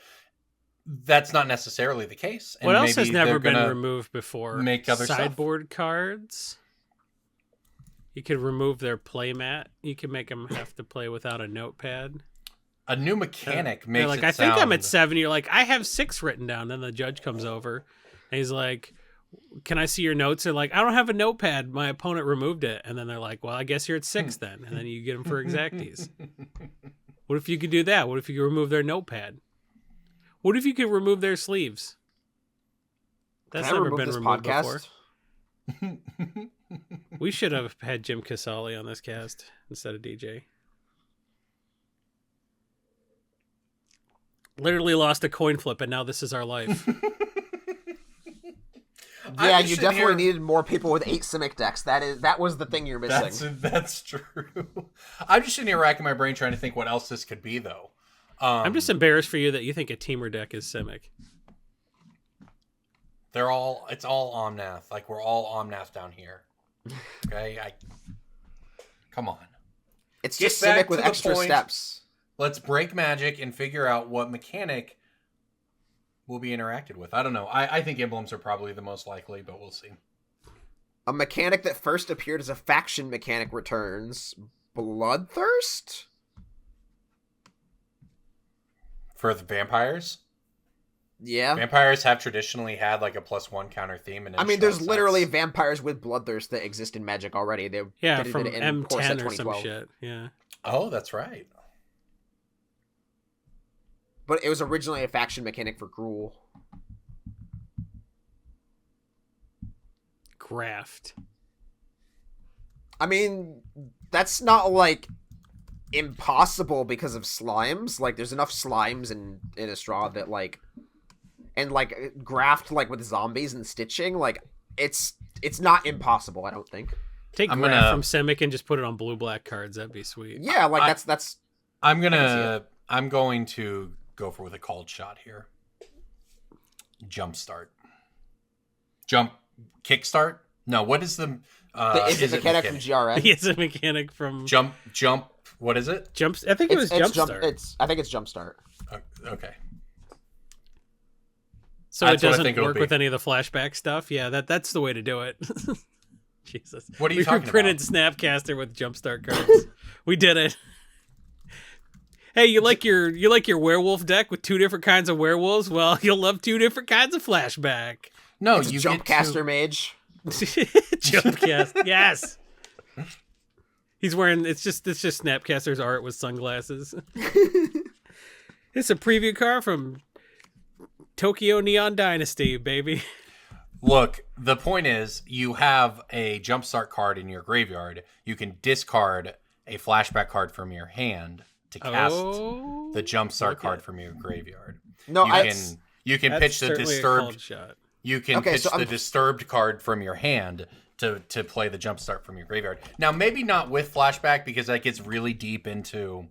That's not necessarily the case.
And what else has never been removed before?
Make other
sideboard cards. You could remove their playmat. You can make them have to play without a notepad.
A new mechanic makes
like, I think I'm at 7. You're like, I have 6 written down. Then the judge comes over and he's like, can I see your notes? They're like, I don't have a notepad. My opponent removed it. And then they're like, well, I guess you're at 6 then. And then you get them for exacties. What if you could do that? What if you could remove their notepad? What if you could remove their sleeves? That's never been removed before. We should have had Jim Casale on this cast instead of DJ. Literally lost a coin flip, and now this is our life.
Yeah, you definitely needed more people with 8 Simic decks. That was the thing you're missing.
That's true. I'm just sitting here racking my brain trying to think what else this could be, though.
I'm just embarrassed for you that you think a Teamer deck is Simic.
It's all Omnath. Like, we're all Omnath down here. Okay? Come on.
It's
Get
just
back
Simic with
to the
extra
point.
steps.
Let's break magic and figure out what mechanic will be interacted with. I don't know. I think emblems are probably the most likely, but we'll see.
A mechanic that first appeared as a faction mechanic returns. Bloodthirst?
For the vampires?
Yeah.
Vampires have traditionally had like a +1 counter theme. And
I mean, there's literally vampires with Bloodthirst that exist in Magic already. They
from
did it in Core Set
M10 or some
2012.
shit. Yeah.
Oh, that's right.
But it was originally a faction mechanic for Gruul.
Graft.
I mean, that's not like impossible because of slimes. Like, there's enough slimes in Innistrad that like, and like graft like with zombies and stitching. Like, it's not impossible. I don't think.
Take
I'm
Graft
gonna-
from Simic and just put it on blue-black cards. That'd be sweet.
Yeah, like that's.
I'm
I can
going to go with a called shot here. Jumpstart. Kickstart? No, what is the
Is it mechanic from GRN?
It's a mechanic from
Jump, what is it?
Jumps. I think it was Jumpstart.
I think it's Jumpstart.
Okay.
So
That's
it
what I
doesn't
think it would
work
be.
with any of the flashback stuff. Yeah, that's the way to do it. Jesus.
What are you
we
talking
printed
about?
Snapcaster with Jumpstart cards. We did it. Hey, you like your werewolf deck with 2 different kinds of werewolves? Well, you'll love 2 different kinds of flashback.
No,
It's
you
Jumpcaster Mage.
Jumpcast. Yes. He's wearing it's just Snapcaster's art with sunglasses. It's a preview card from Tokyo Neon Dynasty, baby.
Look, the point is, you have a Jumpstart card in your graveyard. You can discard a flashback card from your hand to cast the Jumpstart card from your graveyard.
No,
you can
That's
pitch the
certainly a
disturbed.
called shot.
You can
Okay,
pitch
so
the disturbed card from your hand to play the Jumpstart from your graveyard. Now, maybe not with flashback because that gets really deep into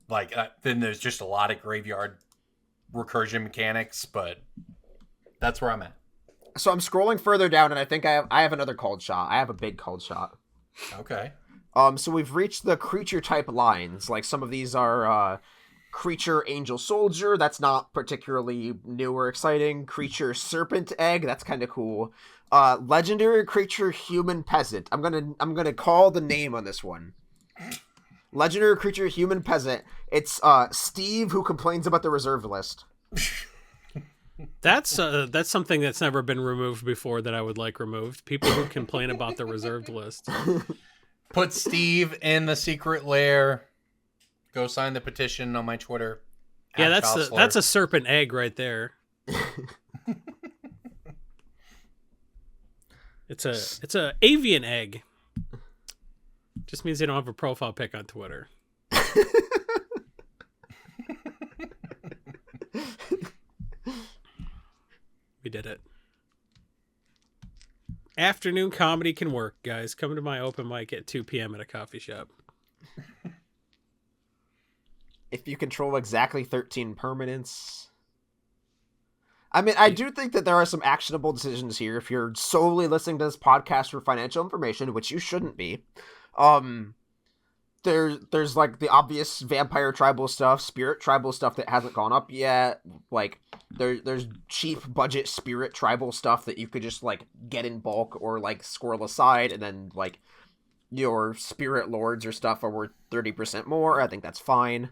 like then there's just a lot of graveyard recursion mechanics, but that's where I'm at.
So I'm scrolling further down, and I think I have another called shot. I have a big called shot.
Okay.
So we've reached the creature type lines. Like, some of these are creature angel soldier. That's not particularly new or exciting. Creature serpent egg. That's kind of cool. Legendary creature human peasant. I'm gonna call the name on this one. Legendary creature human peasant. It's Steve, who complains about the reserved list.
That's something that's never been removed before that I would like removed. People who complain about the reserved list.
Put Steve in the secret lair. Go sign the petition on my Twitter.
Yeah,
@Chancellor.
that's a serpent egg right there. It's a avian egg. Just means they don't have a profile pic on Twitter. We did it. Afternoon comedy can work, guys. Come to my open mic at 2 p.m. at a coffee shop.
If you control exactly 13 permanents. I mean, I do think that there are some actionable decisions here. If you're solely listening to this podcast for financial information, which you shouldn't be, there's like the obvious vampire tribal stuff, spirit tribal stuff that hasn't gone up yet. Like there's cheap budget spirit tribal stuff that you could just like get in bulk or like squirrel aside, and then like your spirit lords or stuff are worth 30% more. I think that's fine.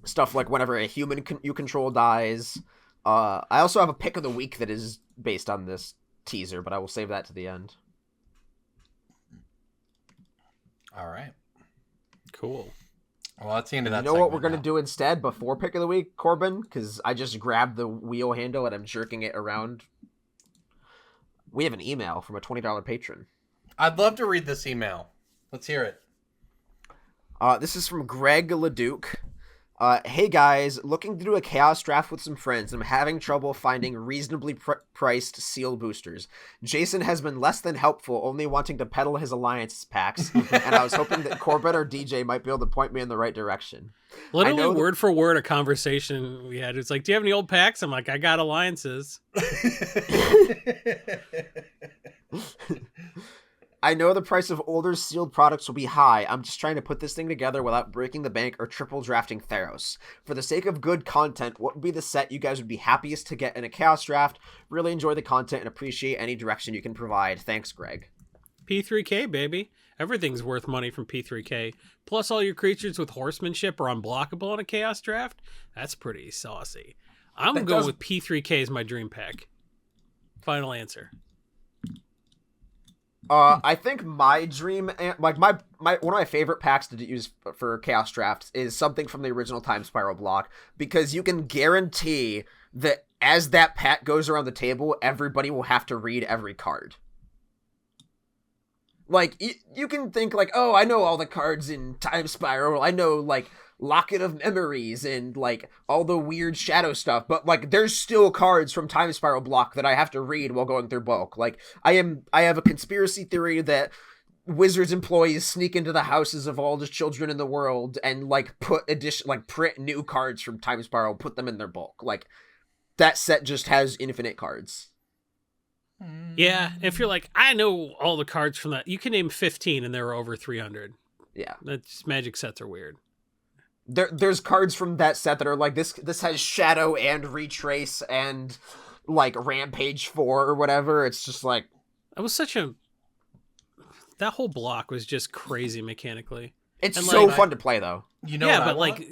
Stuff like whenever a human you control dies. I also have a pick of the week that is based on this teaser, but I will save that to the end.
All right.
Cool.
Well, that's the end of that.
You know what we're
segment
going to do instead before pick of the week, Corbin? Because I just grabbed the wheel handle and I'm jerking it around. We have an email from a $20 patron.
I'd love to read this email. Let's hear it.
This is from Greg Leduc. Hey guys, looking to do a chaos draft with some friends. I'm having trouble finding reasonably priced seal boosters. Jason has been less than helpful, only wanting to peddle his alliance packs, and I was hoping that Corbin or DJ might be able to point me in the right direction.
Literally word for word a conversation we had. It's like, do you have any old packs? I'm like, I got alliances.
I know the price of older sealed products will be high. I'm just trying to put this thing together without breaking the bank or triple drafting Theros. For the sake of good content, what would be the set you guys would be happiest to get in a chaos draft? Really enjoy the content and appreciate any direction you can provide. Thanks, Greg.
P3K, baby. Everything's worth money from P3K. Plus, all your creatures with horsemanship are unblockable in a chaos draft. That's pretty saucy. I'm going with P3K as my dream pack. Final answer.
I think my dream, like my one of my favorite packs to use for chaos drafts is something from the original Time Spiral block, because you can guarantee that as that pack goes around the table, everybody will have to read every card. Like, you can think like, oh, I know all the cards in Time Spiral. I know, like, Locket of Memories and, like, all the weird shadow stuff. But, like, there's still cards from Time Spiral block that I have to read while going through bulk. Like, I have a conspiracy theory that Wizards employees sneak into the houses of all the children in the world and, like, print new cards from Time Spiral, put them in their bulk. Like, that set just has infinite cards.
Yeah, if you're like, I know all the cards from that, you can name 15 and there are over 300.
Yeah.
That's Magic sets are weird.
There's cards from that set that are like, this has Shadow and Retrace and, like, Rampage 4 or whatever. It's just like...
That whole block was just crazy mechanically.
It's
and
so fun to play, though.
You know,
yeah, but like...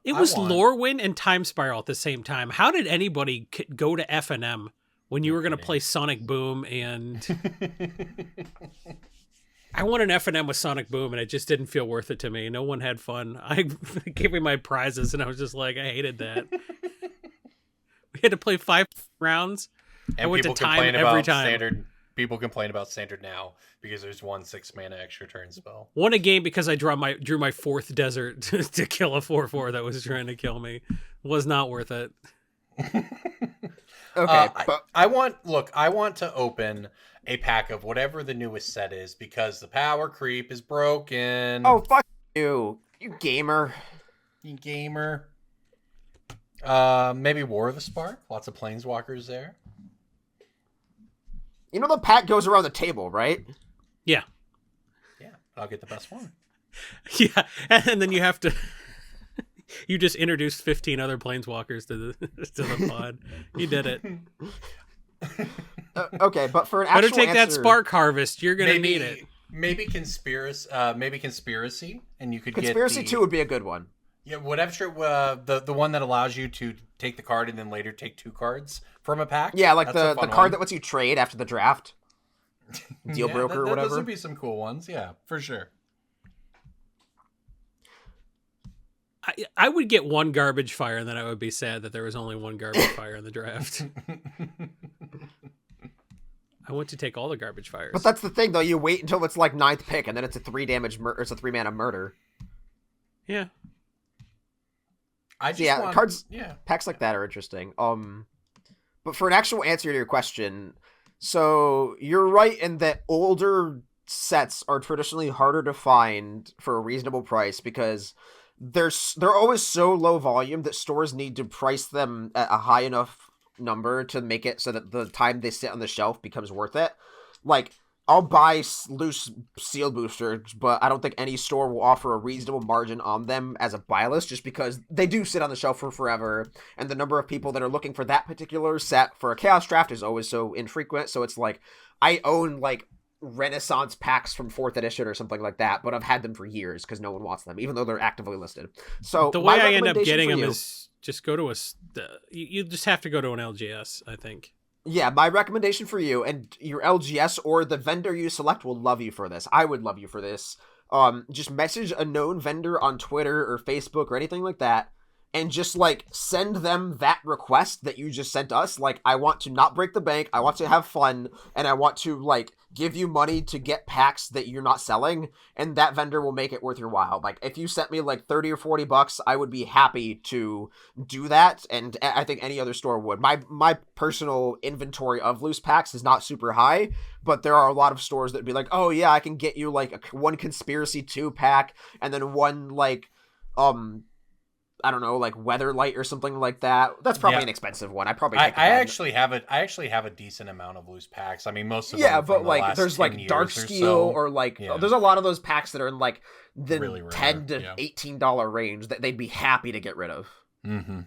It was Lorwyn and Time Spiral at the same time. How did anybody go to F&M when you were going to play Sonic Boom and... I won an F&M with Sonic Boom, and it just didn't feel worth it to me. No one had fun. I gave me my prizes, and I was just like, I hated that. We had to play 5 rounds.
And
I went to time every time.
People complain about standard now because there's 1 6-mana extra turn spell.
Won a game because I drew my 4th desert to kill a 4/4 that was trying to kill me. Was not worth it.
Okay, but
I want to open a pack of whatever the newest set is because the power creep is broken.
Oh, fuck you gamer.
You gamer. Maybe War of the Spark. Lots of planeswalkers there.
You know the pack goes around the table, right?
Yeah.
Yeah, I'll get the best one.
Yeah, and then you have to... You just introduced 15 other planeswalkers to the pod. You did it.
Okay, but for an actual
better take that
answer,
Spark Harvest. You're gonna need it.
Maybe conspiracy, and you could
Conspiracy
get
2 would be a good one.
Yeah, whatever. The one that allows you to take the card and then later take 2 cards from a pack.
Yeah, like
That's
the card that lets you trade after the draft. Deal broker or whatever.
Those would be some cool ones. Yeah, for sure.
I would get 1 garbage fire, and then I would be sad that there was only 1 garbage fire in the draft. I want to take all the garbage fires.
But that's the thing, though. You wait until it's like 9th pick, and then it's a 3 damage it's a 3 mana murder.
Yeah.
Cards. Yeah, packs like that are interesting. But for an actual answer to your question, so you're right in that older sets are traditionally harder to find for a reasonable price because they're always so low volume that stores need to price them at a high enough number to make it so that the time they sit on the shelf becomes worth it. Like, I'll buy loose seal boosters, but I don't think any store will offer a reasonable margin on them as a buy list just because they do sit on the shelf for forever, and the number of people that are looking for that particular set for a chaos draft is always so infrequent. So it's like, I own, like, Renaissance packs from 4th edition or something like that, but I've had them for years because no one wants them, even though they're actively listed. So
the way I end up getting them is just go to you just have to go to an LGS, I think.
Yeah, my recommendation for you, and your LGS or the vendor you select will love you for this. I would love you for this. Just message a known vendor on Twitter or Facebook or anything like that, and just, like, send them that request that you just sent us. Like, I want to not break the bank, I want to have fun, and I want to, like, give you money to get packs that you're not selling, and that vendor will make it worth your while. Like, if you sent me like $30 or $40, I would be happy to do that, and I think any other store would. My personal inventory of loose packs is not super high, but there are a lot of stores that would be like, oh yeah, I can get you like one Conspiracy 2 pack, and then one like I don't know, like Weatherlight or something like that. That's probably an expensive one. I
actually have a decent amount of loose packs. I mean, most of them.
Yeah, but like there's like Darksteel or like there's a lot of those packs that are in like the really $10 to $18 range that they'd be happy to get rid of.
Mm-hmm.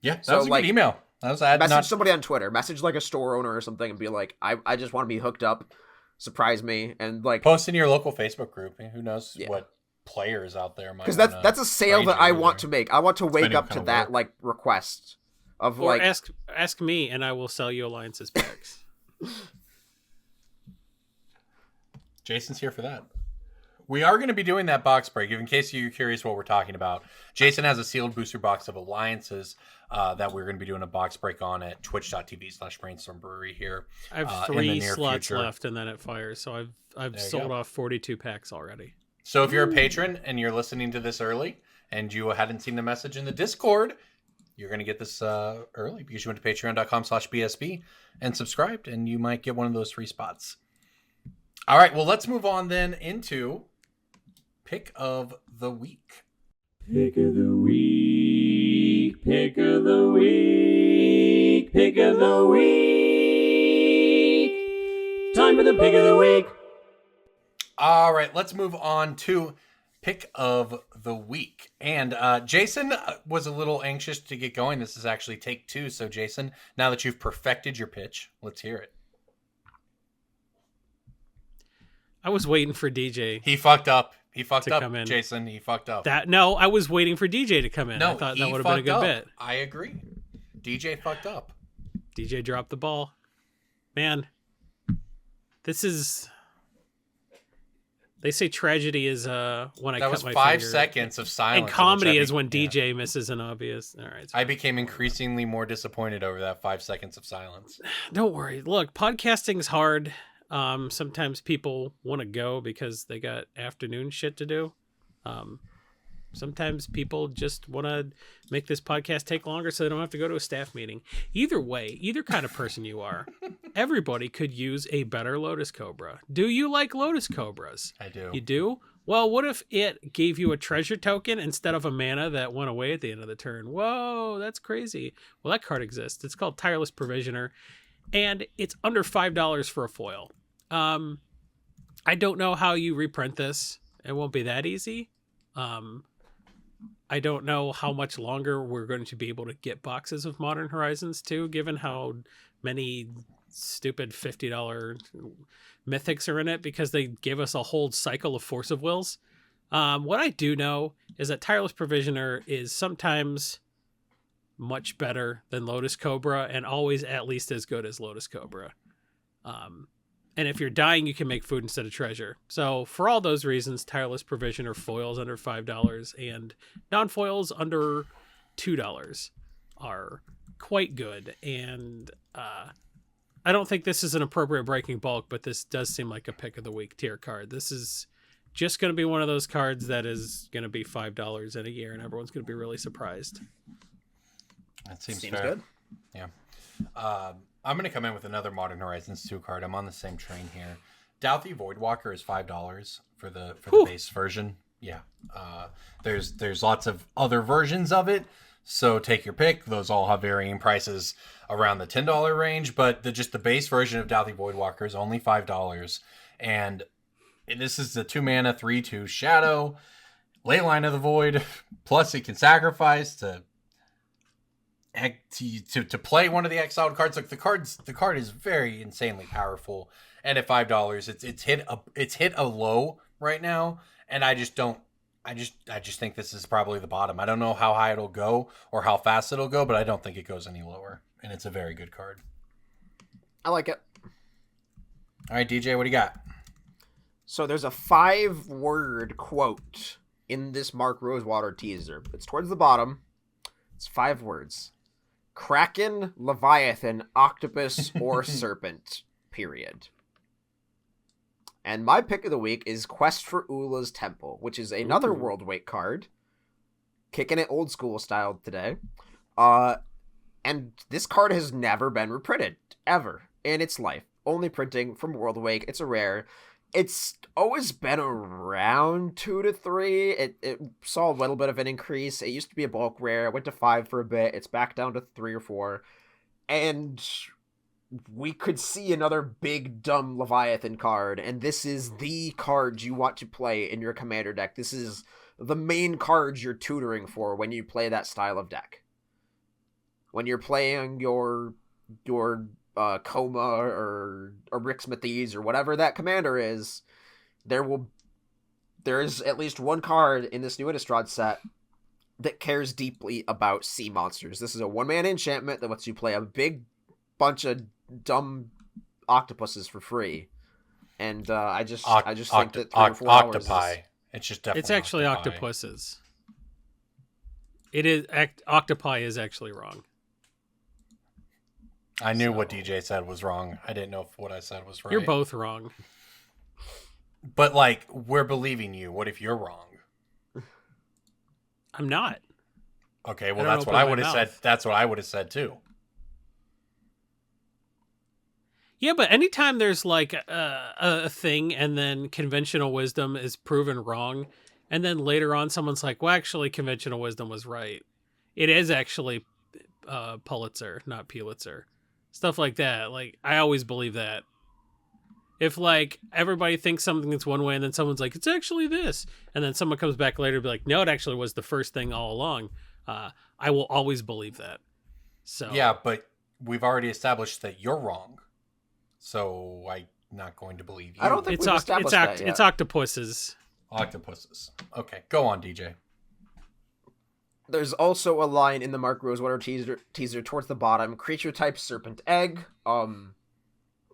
Yeah, that was a good email.
Message somebody on Twitter, message like a store owner or something, and be like, I just want to be hooked up, surprise me, and like
post in your local Facebook group. Who knows what players out there might,
because that's a sale that I want to make. I want to wake up to that like request of
or
like
ask me and I will sell you Alliance's packs.
Jason's here for that. We are going to be doing that box break. In case you're curious what we're talking about, Jason has a sealed booster box of Alliances that we're going to be doing a box break on at twitch.tv/Brainstorm Brewery here.
I have 3 slots left and then it fires. So I've sold off 42 packs already.
So if you're a patron and you're listening to this early and you hadn't seen the message in the Discord, you're going to get this early because you went to patreon.com/BSB and subscribed, and you might get one of those free spots. All right, well, let's move on then into Pick of the Week.
Pick of the Week, Pick of the Week, Pick of the Week. Time for the Pick of the Week.
All right, let's move on to Pick of the Week. And Jason was a little anxious to get going. This is actually take 2. So, Jason, now that you've perfected your pitch, let's hear it.
I was waiting for DJ.
He fucked up. He fucked up,
come in.
Jason. He fucked up.
No, I was waiting for DJ to come in.
No,
I thought that would have been a good bit.
I agree. DJ fucked up.
DJ dropped the ball. Man, this is... They say tragedy is when I cut my finger. That was 5
seconds of silence.
And comedy is when DJ misses an obvious. All right.
I became increasingly more disappointed over that 5 seconds of silence.
Don't worry. Look, podcasting's hard. Sometimes people want to go because they got afternoon shit to do. Sometimes people just want to make this podcast take longer so they don't have to go to a staff meeting. Either way, either kind of person you are, everybody could use a better Lotus Cobra. Do you like Lotus Cobras?
I do.
You do? Well, what if it gave you a treasure token instead of a mana that went away at the end of the turn? Whoa, that's crazy. Well, that card exists. It's called Tireless Provisioner, and it's under $5 for a foil. I don't know how you reprint this. It won't be that easy. I don't know how much longer we're going to be able to get boxes of Modern Horizons 2, given how many stupid $50 mythics are in it, because they give us a whole cycle of Force of Wills. What I do know is that Tireless Provisioner is sometimes much better than Lotus Cobra and always at least as good as Lotus Cobra. And if you're dying, you can make food instead of treasure. So for all those reasons, Tireless Provisioner foils under $5 and non-foils under $2 are quite good. And I don't think this is an appropriate breaking bulk, but this does seem like a pick of the week tier card. This is just going to be one of those cards that is going to be $5 in a year, and everyone's going to be really surprised.
That seems fair.
Good.
Yeah. I'm going to come in with another Modern Horizons 2 card. I'm on the same train here. Douthie Voidwalker is $5 for the base version. Yeah. There's lots of other versions of it, so take your pick. Those all have varying prices around the $10 range, but just the base version of Douthie Voidwalker is only $5. And this is the 2-mana 3/2 Shadow, Leyline of the Void, plus it can sacrifice to play one of the exiled cards. Like the card is very insanely powerful, and at $5 it's hit a low right now, and I just think this is probably the bottom. I don't know how high it'll go or how fast it'll go, but I don't think it goes any lower, and it's a very good card.
I like it.
All right, DJ, what do you got?
So there's a 5-word quote in this Mark Rosewater teaser. It's towards the bottom. It's 5 words. Kraken, Leviathan, Octopus, or Serpent, period. And my pick of the week is Quest for Ula's Temple, which is another
Ooh.
World Weight card. Kicking it old school style today. And this card has never been reprinted, ever, in its life. Only printing from World Weight. It's a rare. It's always been around 2 to 3. It saw a little bit of an increase. It used to be a bulk rare. It went to 5 for a bit. It's back down to 3 or 4. And we could see another big, dumb Leviathan card. And this is the card you want to play in your commander deck. This is the main card you're tutoring for when you play that style of deck. When you're playing your Coma or Rixmathes or whatever that commander is, there's at least one card in this new Innistrad set that cares deeply about sea monsters. This is a 1-mana enchantment that lets you play a big bunch of dumb octopuses for free. And I just think that 3 or 4 hours
octopi.
is...
It's just definitely
It's actually
octopi.
octopuses. It is octopi is actually wrong.
I knew what DJ said was wrong. I didn't know if what I said was right.
You're both wrong.
But like, we're believing you. What if you're wrong?
I'm not.
Okay, well
I don't
that's what
open
I
my
would have said.
mouth.
That's what I would have said too.
Yeah, but anytime there's like a thing and then conventional wisdom is proven wrong, and then later on someone's like, well, actually conventional wisdom was right. It is actually Pulitzer, not Pulitzer. Stuff like that. Like, I always believe that. If like everybody thinks something that's one way and then someone's like, it's actually this. And then someone comes back later and be like, no, it actually was the first thing all along. I will always believe that. So
Yeah, but we've already established that you're wrong. So I'm not going to believe you.
I don't think
it's
we've established that yet.
it's octopuses.
Octopuses. Okay, go on, DJ.
There's also a line in the Mark Rosewater teaser towards the bottom. Creature type Serpent Egg.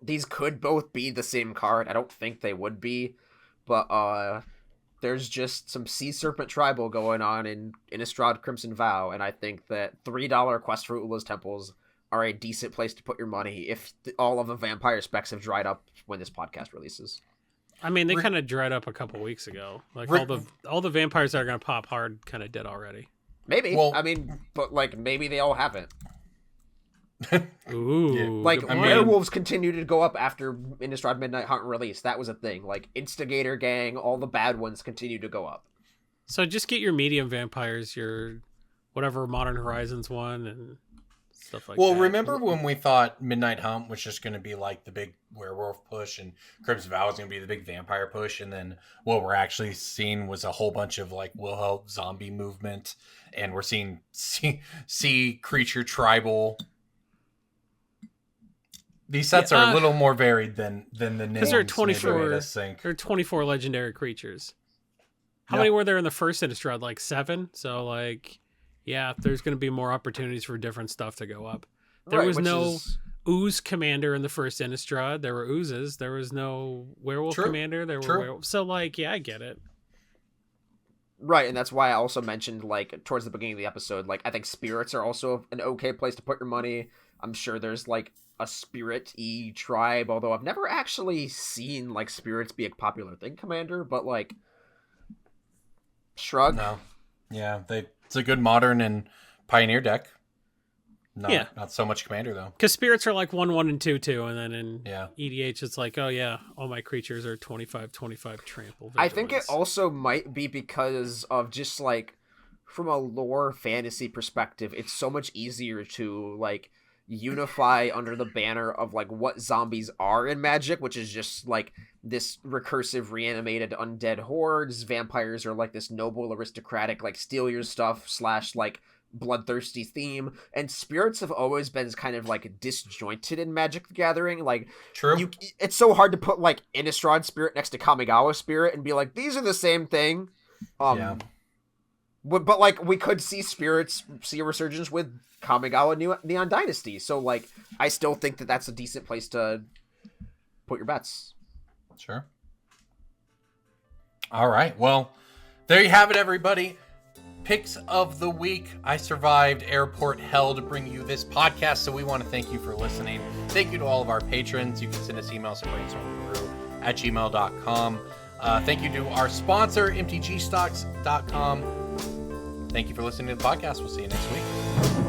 These could both be the same card. I don't think they would be. But there's just some Sea Serpent Tribal going on in Innistrad Crimson Vow. And I think that $3 Quest for Ula's Temples are a decent place to put your money if all of the vampire specs have dried up when this podcast releases.
I mean, they kind of dried up a couple weeks ago. Like all the vampires that are going to pop hard kind of did already.
Maybe.
Well-
I mean, but like maybe they all haven't.
Ooh.
Like
good point.
werewolves continue to go up after Innistrad Midnight Hunt release. That was a thing. Like Instigator Gang, all the bad ones continue to go up.
So just get your medium vampires, your whatever Modern Horizons one and stuff like that.
Well, remember when we thought Midnight Hunt was just going to be like the big werewolf push and Crimson Vow was going to be the big vampire push, and then what we're actually seeing was a whole bunch of like Wilhelm zombie movement, and we're seeing sea creature tribal. These sets are a little more varied than the names.
Because there are
maybe
24
made us think.
There are 24 legendary creatures. How
Yeah.
many were there in the first Innistrad? Like 7? So like, yeah, there's going to be more opportunities for different stuff to go up. There
Right,
was
which
no
is-
ooze commander in the first Innistrad. There were oozes. There was no werewolf
True.
commander. There
True.
were werewolves. So like, yeah, I get it.
Right, and that's why I also mentioned, like, towards the beginning of the episode, like, I think spirits are also an okay place to put your money. I'm sure there's, like, a spirit-y tribe, although I've never actually seen, like, spirits be a popular thing, Commander, but, like, shrug.
No. Yeah, it's a good modern and pioneer deck.
Yeah.
Not so much commander though.
Because spirits are like 1/1 and 2/2, and then in
Yeah.
EDH it's like, oh yeah, all my creatures are 25/25 trample.
I think it
vigilance.
also might be because of just, like, from a lore fantasy perspective, it's so much easier to, like, unify under the banner of, like, what zombies are in Magic, which is just, like, this recursive reanimated undead hordes. Vampires are, like, this noble aristocratic, like, steal your stuff / like, bloodthirsty theme, and spirits have always been kind of, like, disjointed in Magic the Gathering. Like,
True.
it's so hard to put, like, Innistrad Spirit next to Kamigawa Spirit and be like, these are the same thing.
Yeah.
But like, we could see spirits see a resurgence with Kamigawa Neon Dynasty, so, like, I still think that that's a decent place to put your bets.
Sure. All right. Well, there you have it, everybody. Picks of the week. I survived airport hell to bring you this podcast, so we want to thank you for listening. Thank you to all of our patrons. You can send us emails at mtgstocks@gmail.com. Thank you to our sponsor, mtgstocks.com. Thank you for listening to the podcast. We'll see you next week.